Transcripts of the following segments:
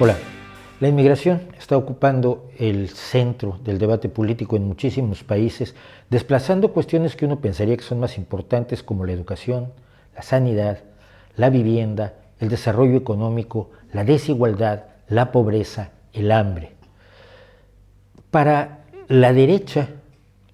Hola, la inmigración está ocupando el centro del debate político en muchísimos países, desplazando cuestiones que uno pensaría que son más importantes como la educación, la sanidad, la vivienda, el desarrollo económico, la desigualdad, la pobreza, el hambre. Para la derecha,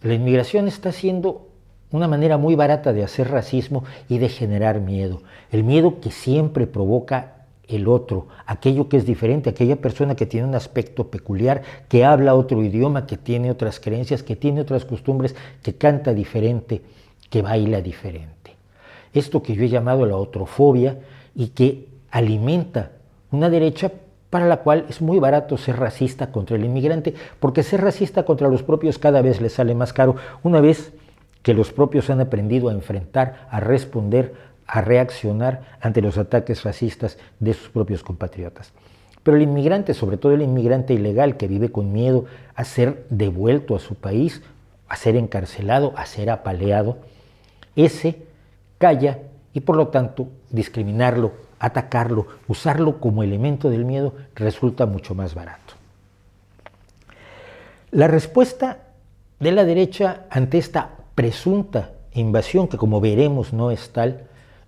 la inmigración está siendo una manera muy barata de hacer racismo y de generar miedo. El miedo que siempre provoca el otro, aquello que es diferente, aquella persona que tiene un aspecto peculiar, que habla otro idioma, que tiene otras creencias, que tiene otras costumbres, que canta diferente, que baila diferente. Esto que yo he llamado la otrofobia y que alimenta una derecha para la cual es muy barato ser racista contra el inmigrante, porque ser racista contra los propios cada vez les sale más caro, una vez que los propios han aprendido a enfrentar, a responder, a reaccionar ante los ataques racistas de sus propios compatriotas. Pero el inmigrante, sobre todo el inmigrante ilegal que vive con miedo a ser devuelto a su país, a ser encarcelado, a ser apaleado, ese calla y por lo tanto discriminarlo, atacarlo, usarlo como elemento del miedo resulta mucho más barato. La respuesta de la derecha ante esta presunta invasión, que como veremos no es tal,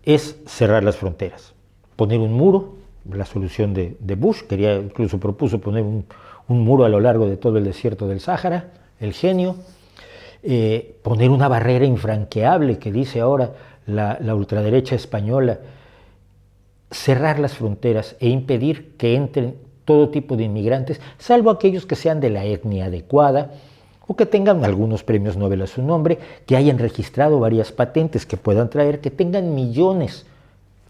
es cerrar las fronteras, poner un muro, la solución de Bush, incluso propuso poner un muro a lo largo de todo el desierto del Sáhara, el genio, poner una barrera infranqueable que dice ahora la ultraderecha española, cerrar las fronteras e impedir que entren todo tipo de inmigrantes, salvo aquellos que sean de la etnia adecuada o que tengan algunos premios Nobel a su nombre, que hayan registrado varias patentes que puedan traer, que tengan millones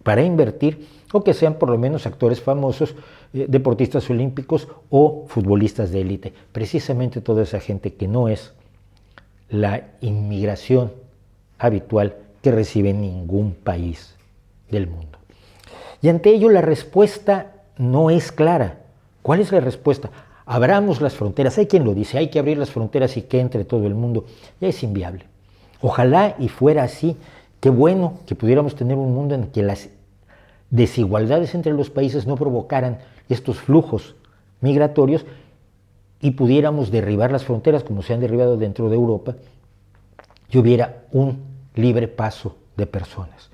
para invertir o que sean por lo menos actores famosos, deportistas olímpicos o futbolistas de élite. Precisamente toda esa gente que no es la inmigración habitual que recibe ningún país del mundo. Y ante ello la respuesta no es clara. ¿Cuál es la respuesta? Abramos las fronteras. Hay quien lo dice, hay que abrir las fronteras y que entre todo el mundo. Ya es inviable. Ojalá y fuera así. Qué bueno que pudiéramos tener un mundo en que las desigualdades entre los países no provocaran estos flujos migratorios y pudiéramos derribar las fronteras como se han derribado dentro de Europa y hubiera un libre paso de personas.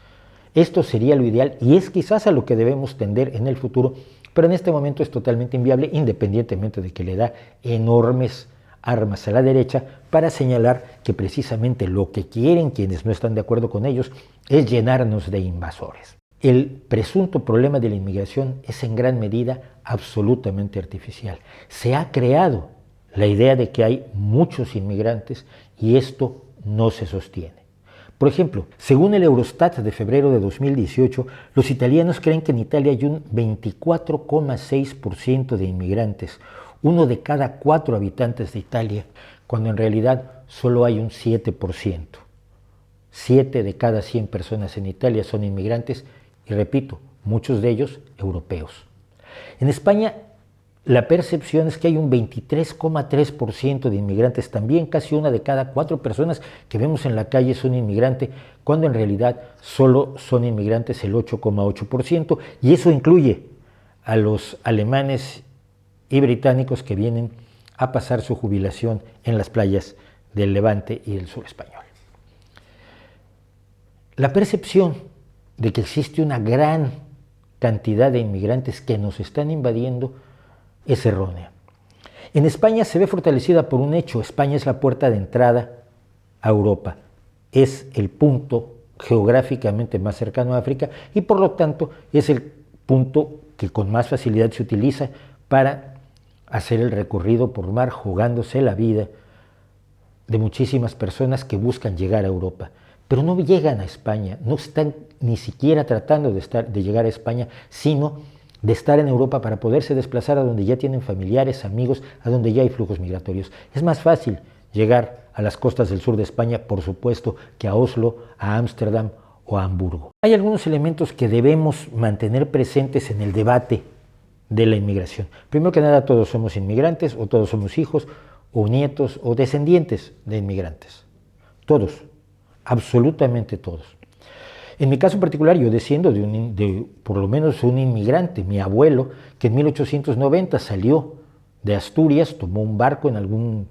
Esto sería lo ideal y es quizás a lo que debemos tender en el futuro, pero en este momento es totalmente inviable, independientemente de que le da enormes armas a la derecha para señalar que precisamente lo que quieren quienes no están de acuerdo con ellos es llenarnos de invasores. El presunto problema de la inmigración es en gran medida absolutamente artificial. Se ha creado la idea de que hay muchos inmigrantes y esto no se sostiene. Por ejemplo, según el Eurostat de febrero de 2018, los italianos creen que en Italia hay un 24,6% de inmigrantes, 1 de cada 4 habitantes de Italia, cuando en realidad solo hay un 7%. 7 de cada 100 personas en Italia son inmigrantes y repito, muchos de ellos europeos. En España, la percepción es que hay un 23,3% de inmigrantes, también casi 1 de cada 4 personas que vemos en la calle es un inmigrante, cuando en realidad solo son inmigrantes el 8,8%, y eso incluye a los alemanes y británicos que vienen a pasar su jubilación en las playas del Levante y del sur español. La percepción de que existe una gran cantidad de inmigrantes que nos están invadiendo es errónea. En España se ve fortalecida por un hecho: España es la puerta de entrada a Europa, es el punto geográficamente más cercano a África y por lo tanto es el punto que con más facilidad se utiliza para hacer el recorrido por mar, jugándose la vida de muchísimas personas que buscan llegar a Europa. Pero no llegan a España, no están ni siquiera tratando de llegar a España, sino de estar en Europa para poderse desplazar a donde ya tienen familiares, amigos, a donde ya hay flujos migratorios. Es más fácil llegar a las costas del sur de España, por supuesto, que a Oslo, a Ámsterdam o a Hamburgo. Hay algunos elementos que debemos mantener presentes en el debate de la inmigración. Primero que nada, todos somos inmigrantes, o todos somos hijos, o nietos, o descendientes de inmigrantes. Todos, absolutamente todos. En mi caso particular, yo desciendo de por lo menos un inmigrante, mi abuelo, que en 1890 salió de Asturias, tomó un barco en algún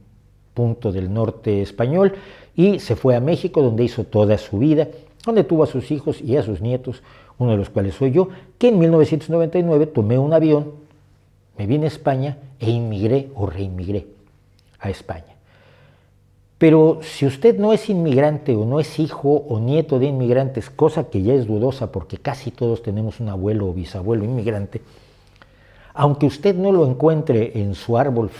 punto del norte español y se fue a México, donde hizo toda su vida, donde tuvo a sus hijos y a sus nietos, uno de los cuales soy yo, que en 1999 tomé un avión, me vine a España e inmigré o reinmigré a España. Pero si usted no es inmigrante o no es hijo o nieto de inmigrantes, cosa que ya es dudosa porque casi todos tenemos un abuelo o bisabuelo inmigrante, aunque usted no lo encuentre en su árbol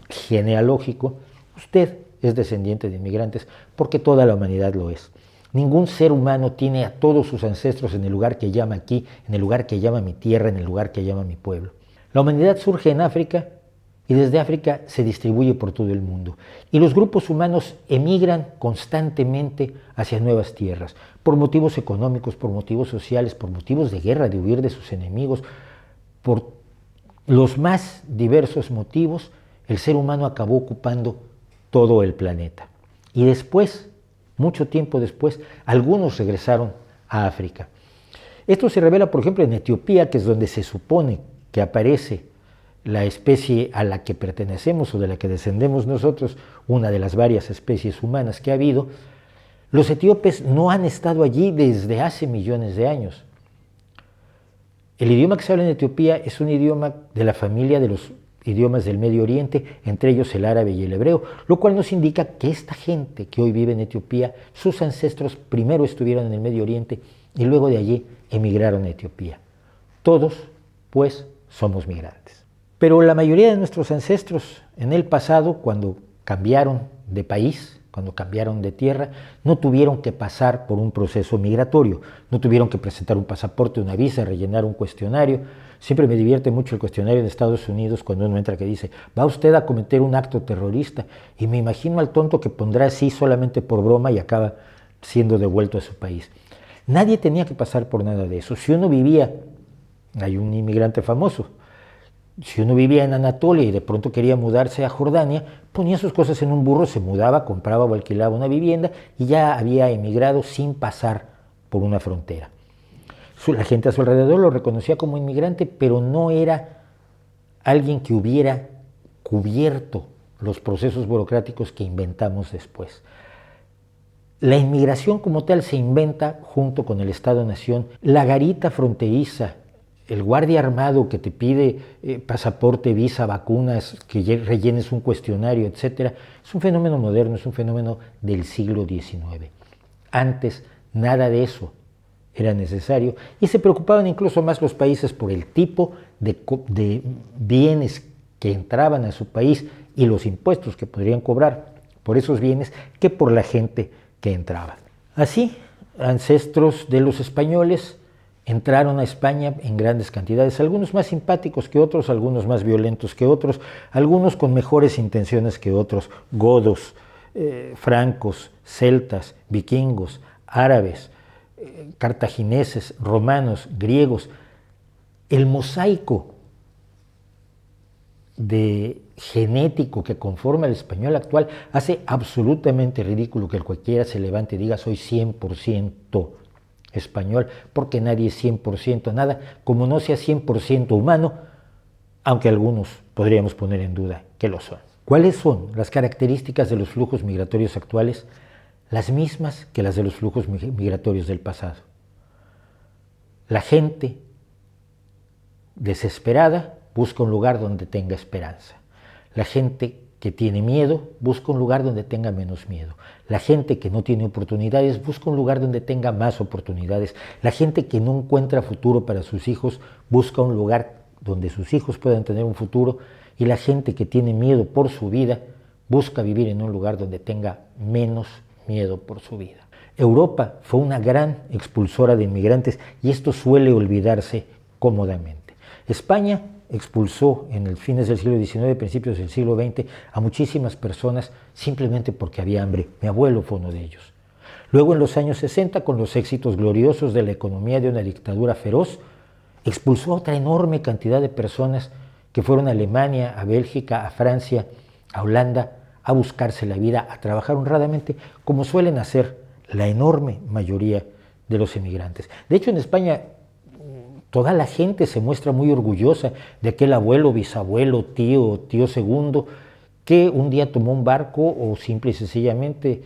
genealógico, usted es descendiente de inmigrantes porque toda la humanidad lo es. Ningún ser humano tiene a todos sus ancestros en el lugar que llama aquí, en el lugar que llama mi tierra, en el lugar que llama mi pueblo. La humanidad surge en África y desde África se distribuye por todo el mundo. Y los grupos humanos emigran constantemente hacia nuevas tierras, por motivos económicos, por motivos sociales, por motivos de guerra, de huir de sus enemigos, por los más diversos motivos, el ser humano acabó ocupando todo el planeta. Y después, mucho tiempo después, algunos regresaron a África. Esto se revela, por ejemplo, en Etiopía, que es donde se supone que aparece la especie a la que pertenecemos o de la que descendemos nosotros, una de las varias especies humanas que ha habido. Los etíopes no han estado allí desde hace millones de años. El idioma que se habla en Etiopía es un idioma de la familia de los idiomas del Medio Oriente, entre ellos el árabe y el hebreo, lo cual nos indica que esta gente que hoy vive en Etiopía, sus ancestros primero estuvieron en el Medio Oriente y luego de allí emigraron a Etiopía. Todos, pues, somos migrantes. Pero la mayoría de nuestros ancestros en el pasado, cuando cambiaron de país, cuando cambiaron de tierra, no tuvieron que pasar por un proceso migratorio, no tuvieron que presentar un pasaporte, una visa, rellenar un cuestionario. Siempre me divierte mucho el cuestionario de Estados Unidos cuando uno entra que dice, ¿va usted a cometer un acto terrorista? Y me imagino al tonto que pondrá sí solamente por broma y acaba siendo devuelto a su país. Nadie tenía que pasar por nada de eso. Si uno vivía, hay un inmigrante famoso, si uno vivía en Anatolia y de pronto quería mudarse a Jordania, ponía sus cosas en un burro, se mudaba, compraba o alquilaba una vivienda y ya había emigrado sin pasar por una frontera. La gente a su alrededor lo reconocía como inmigrante, pero no era alguien que hubiera cubierto los procesos burocráticos que inventamos después. La inmigración como tal se inventa junto con el Estado-Nación. La garita fronteriza, el guardia armado que te pide pasaporte, visa, vacunas, que rellenes un cuestionario, etc., es un fenómeno moderno, es un fenómeno del siglo XIX. Antes nada de eso era necesario y se preocupaban incluso más los países por el tipo de bienes que entraban a su país y los impuestos que podrían cobrar por esos bienes que por la gente que entraba. Así, ancestros de los españoles entraron a España en grandes cantidades, algunos más simpáticos que otros, algunos más violentos que otros, algunos con mejores intenciones que otros, godos, francos, celtas, vikingos, árabes, cartagineses, romanos, griegos. El mosaico genético que conforma el español actual hace absolutamente ridículo que cualquiera se levante y diga soy 100% español, porque nadie es 100% nada, como no sea 100% humano, aunque algunos podríamos poner en duda que lo son. ¿Cuáles son las características de los flujos migratorios actuales? Las mismas que las de los flujos migratorios del pasado. La gente desesperada busca un lugar donde tenga esperanza. La gente que tiene miedo busca un lugar donde tenga menos miedo. La gente que no tiene oportunidades busca un lugar donde tenga más oportunidades. La gente que no encuentra futuro para sus hijos busca un lugar donde sus hijos puedan tener un futuro. Y la gente que tiene miedo por su vida busca vivir en un lugar donde tenga menos miedo por su vida. Europa fue una gran expulsora de inmigrantes y esto suele olvidarse cómodamente. España expulsó en el fines del siglo XIX, principios del siglo XX, a muchísimas personas simplemente porque había hambre. Mi abuelo fue uno de ellos. Luego, en los años 60, con los éxitos gloriosos de la economía de una dictadura feroz, expulsó a otra enorme cantidad de personas que fueron a Alemania, a Bélgica, a Francia, a Holanda, a buscarse la vida, a trabajar honradamente, como suelen hacer la enorme mayoría de los emigrantes. De hecho, en España toda la gente se muestra muy orgullosa de aquel abuelo, bisabuelo, tío segundo, que un día tomó un barco o simple y sencillamente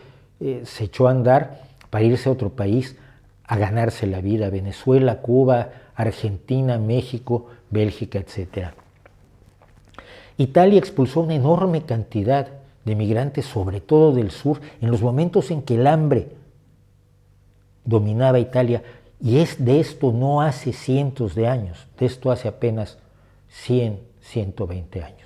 se echó a andar para irse a otro país a ganarse la vida, Venezuela, Cuba, Argentina, México, Bélgica, etc. Italia expulsó una enorme cantidad de migrantes, sobre todo del sur, en los momentos en que el hambre dominaba Italia, y es de esto no hace cientos de años, de esto hace apenas 100, 120 años.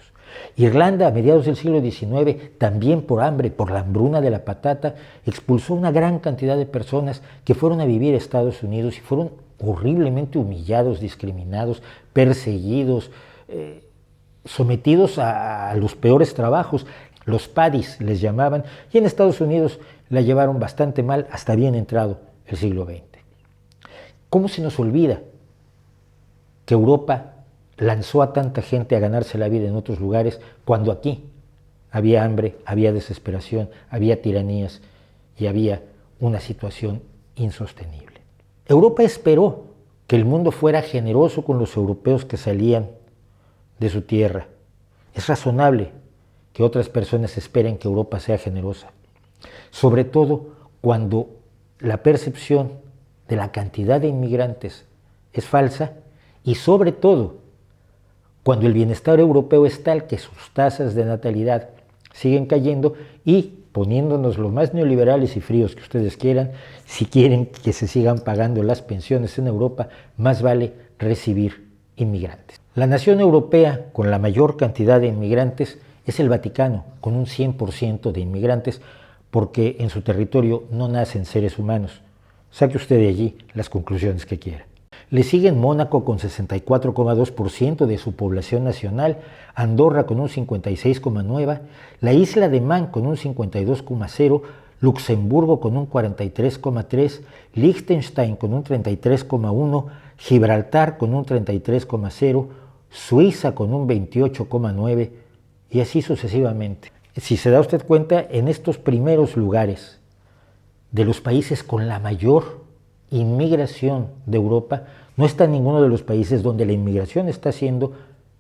Irlanda, a mediados del siglo XIX, también por hambre, por la hambruna de la patata, expulsó una gran cantidad de personas que fueron a vivir a Estados Unidos y fueron horriblemente humillados, discriminados, perseguidos, sometidos a los peores trabajos. Los paddies les llamaban, y en Estados Unidos la llevaron bastante mal hasta bien entrado el siglo XX. ¿Cómo se nos olvida que Europa lanzó a tanta gente a ganarse la vida en otros lugares cuando aquí había hambre, había desesperación, había tiranías y había una situación insostenible? Europa esperó que el mundo fuera generoso con los europeos que salían de su tierra. Es razonable que otras personas esperen que Europa sea generosa, sobre todo cuando la percepción de la cantidad de inmigrantes es falsa y sobre todo cuando el bienestar europeo es tal que sus tasas de natalidad siguen cayendo y, poniéndonos lo más neoliberales y fríos que ustedes quieran, si quieren que se sigan pagando las pensiones en Europa, más vale recibir inmigrantes. La nación europea con la mayor cantidad de inmigrantes es el Vaticano, con un 100% de inmigrantes, porque en su territorio no nacen seres humanos. Saque usted de allí las conclusiones que quiera. Le siguen Mónaco con 64,2% de su población nacional, Andorra con un 56,9%, la isla de Man con un 52,0%, Luxemburgo con un 43,3%, Liechtenstein con un 33,1%, Gibraltar con un 33,0%, Suiza con un 28,9% y así sucesivamente. Si se da usted cuenta, en estos primeros lugares de los países con la mayor inmigración de Europa, no está ninguno de los países donde la inmigración está siendo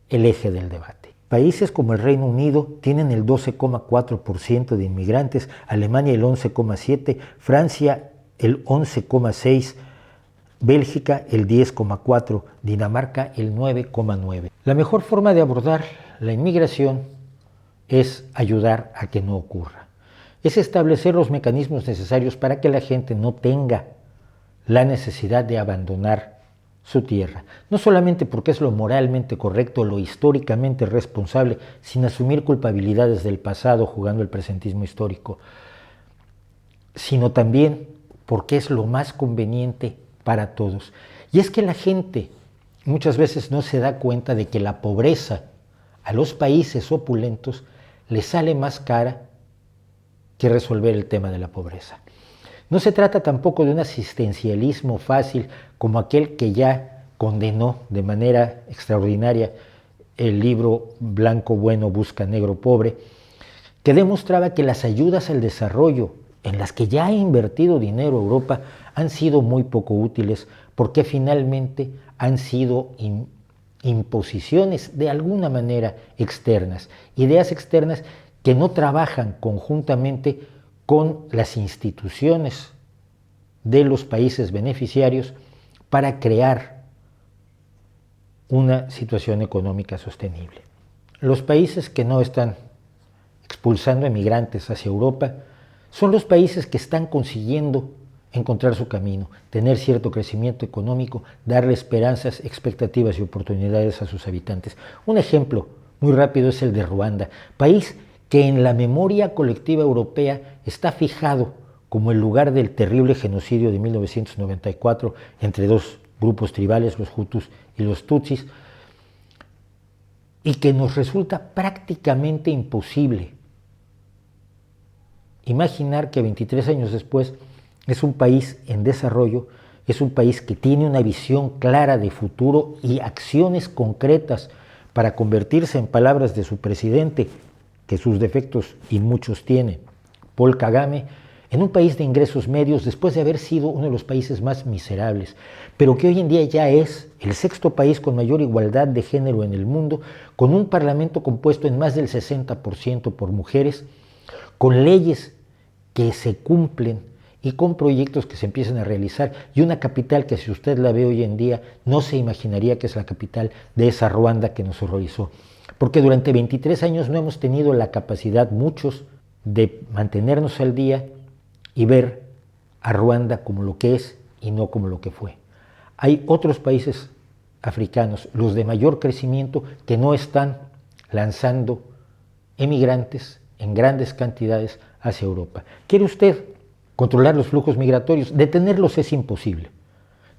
el eje del debate. Países como el Reino Unido tienen el 12,4% de inmigrantes, Alemania el 11,7%, Francia el 11,6%, Bélgica el 10,4%, Dinamarca el 9,9%. La mejor forma de abordar la inmigración es ayudar a que no ocurra. Es establecer los mecanismos necesarios para que la gente no tenga la necesidad de abandonar su tierra, no solamente porque es lo moralmente correcto, lo históricamente responsable, sin asumir culpabilidades del pasado jugando el presentismo histórico, sino también porque es lo más conveniente para todos. Y es que la gente muchas veces no se da cuenta de que la pobreza a los países opulentos les sale más cara que resolver el tema de la pobreza. No se trata tampoco de un asistencialismo fácil como aquel que ya condenó de manera extraordinaria el libro Blanco Bueno Busca Negro Pobre, que demostraba que las ayudas al desarrollo en las que ya ha invertido dinero Europa han sido muy poco útiles porque finalmente han sido imposiciones de alguna manera externas, ideas externas que no trabajan conjuntamente con las instituciones de los países beneficiarios para crear una situación económica sostenible. Los países que no están expulsando emigrantes hacia Europa son los países que están consiguiendo encontrar su camino, tener cierto crecimiento económico, darle esperanzas, expectativas y oportunidades a sus habitantes. Un ejemplo muy rápido es el de Ruanda, país que en la memoria colectiva europea está fijado como el lugar del terrible genocidio de 1994 entre dos grupos tribales, los Hutus y los Tutsis, y que nos resulta prácticamente imposible imaginar que 23 años después es un país en desarrollo, es un país que tiene una visión clara de futuro y acciones concretas para convertirse, en palabras de su presidente, que sus defectos y muchos tiene, Paul Kagame, en un país de ingresos medios después de haber sido uno de los países más miserables, pero que hoy en día ya es el sexto país con mayor igualdad de género en el mundo, con un parlamento compuesto en más del 60% por mujeres, con leyes que se cumplen y con proyectos que se empiezan a realizar, y una capital que si usted la ve hoy en día no se imaginaría que es la capital de esa Ruanda que nos horrorizó. Porque durante 23 años no hemos tenido la capacidad, muchos, de mantenernos al día y ver a Ruanda como lo que es y no como lo que fue. Hay otros países africanos, los de mayor crecimiento, que no están lanzando emigrantes en grandes cantidades hacia Europa. ¿Quiere usted controlar los flujos migratorios? Detenerlos es imposible.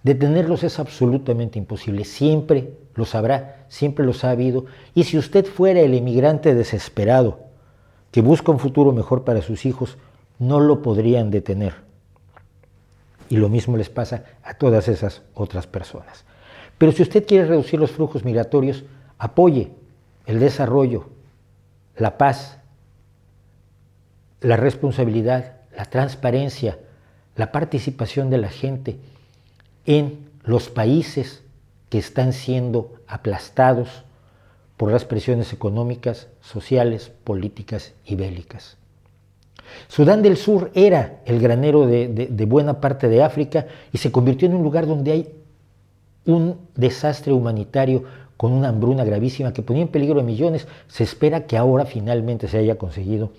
Detenerlos es absolutamente imposible. Siempre los habrá, siempre los ha habido. Y si usted fuera el emigrante desesperado que busca un futuro mejor para sus hijos, no lo podrían detener. Y lo mismo les pasa a todas esas otras personas. Pero si usted quiere reducir los flujos migratorios, apoye el desarrollo, la paz, la responsabilidad, la transparencia, la participación de la gente en los países que están siendo aplastados por las presiones económicas, sociales, políticas y bélicas. Sudán del Sur era el granero de buena parte de África y se convirtió en un lugar donde hay un desastre humanitario con una hambruna gravísima que ponía en peligro a millones. Se espera que ahora finalmente se haya conseguido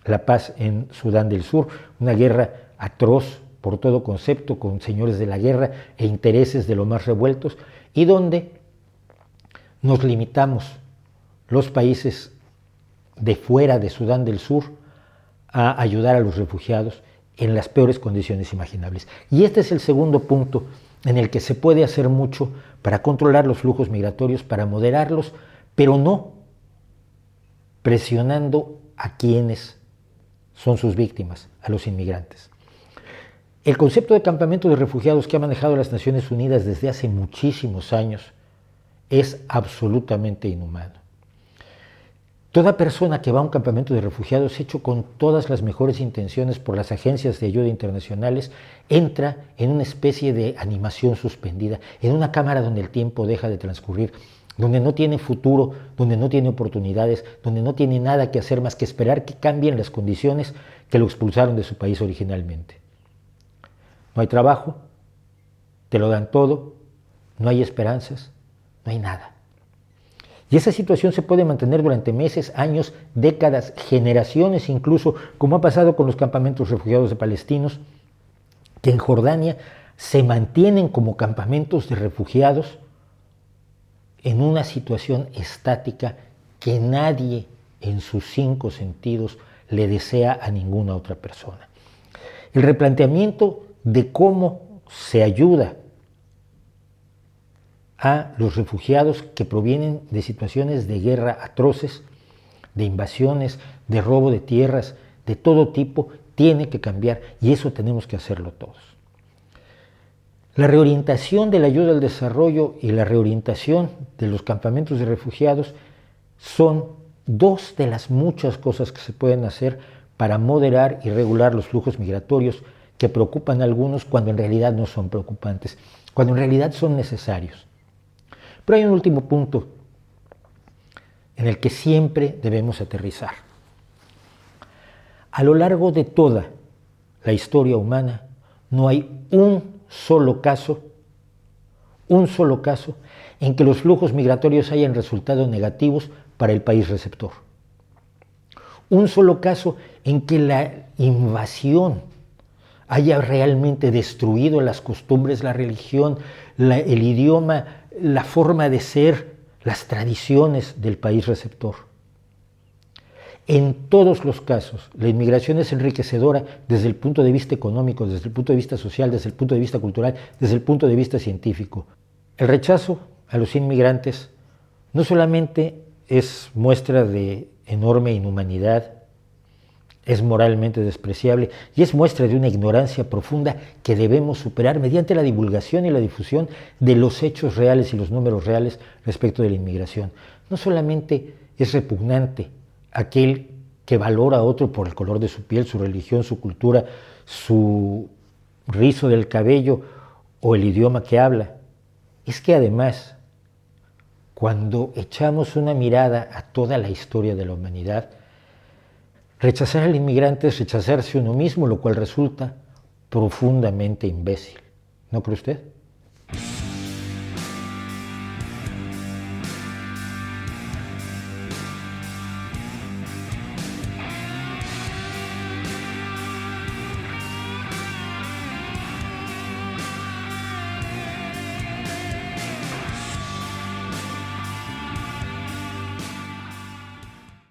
la paz en Sudán del Sur, una guerra atroz por todo concepto, con señores de la guerra e intereses de lo más revueltos, y donde nos limitamos los países de fuera de Sudán del Sur a ayudar a los refugiados en las peores condiciones imaginables. Y este es el segundo punto en el que se puede hacer mucho para controlar los flujos migratorios, para moderarlos, pero no presionando a quienes son sus víctimas, a los inmigrantes. El concepto de campamento de refugiados que ha manejado las Naciones Unidas desde hace muchísimos años es absolutamente inhumano. Toda persona que va a un campamento de refugiados hecho con todas las mejores intenciones por las agencias de ayuda internacionales entra en una especie de animación suspendida, en una cámara donde el tiempo deja de transcurrir, donde no tiene futuro, donde no tiene oportunidades, donde no tiene nada que hacer más que esperar que cambien las condiciones que lo expulsaron de su país originalmente. No hay trabajo, te lo dan todo, no hay esperanzas, no hay nada. Y esa situación se puede mantener durante meses, años, décadas, generaciones incluso, como ha pasado con los campamentos refugiados de palestinos, que en Jordania se mantienen como campamentos de refugiados en una situación estática que nadie en sus 5 sentidos le desea a ninguna otra persona. El replanteamiento de cómo se ayuda a los refugiados que provienen de situaciones de guerra atroces, de invasiones, de robo de tierras, de todo tipo, tiene que cambiar, y eso tenemos que hacerlo todos. La reorientación de la ayuda al desarrollo y la reorientación de los campamentos de refugiados son 2 de las muchas cosas que se pueden hacer para moderar y regular los flujos migratorios que preocupan a algunos cuando en realidad no son preocupantes, cuando en realidad son necesarios. Pero hay un último punto en el que siempre debemos aterrizar. A lo largo de toda la historia humana no hay un solo caso en que los flujos migratorios hayan resultado negativos para el país receptor. Un solo caso en que la invasión haya realmente destruido las costumbres, la religión, el idioma, la forma de ser, las tradiciones del país receptor. En todos los casos, la inmigración es enriquecedora desde el punto de vista económico, desde el punto de vista social, desde el punto de vista cultural, desde el punto de vista científico. El rechazo a los inmigrantes no solamente es muestra de enorme inhumanidad, es moralmente despreciable y es muestra de una ignorancia profunda que debemos superar mediante la divulgación y la difusión de los hechos reales y los números reales respecto de la inmigración. No solamente es repugnante aquel que valora a otro por el color de su piel, su religión, su cultura, su rizo del cabello o el idioma que habla. Es que además, cuando echamos una mirada a toda la historia de la humanidad, rechazar al inmigrante es rechazarse uno mismo, lo cual resulta profundamente imbécil. ¿No cree usted?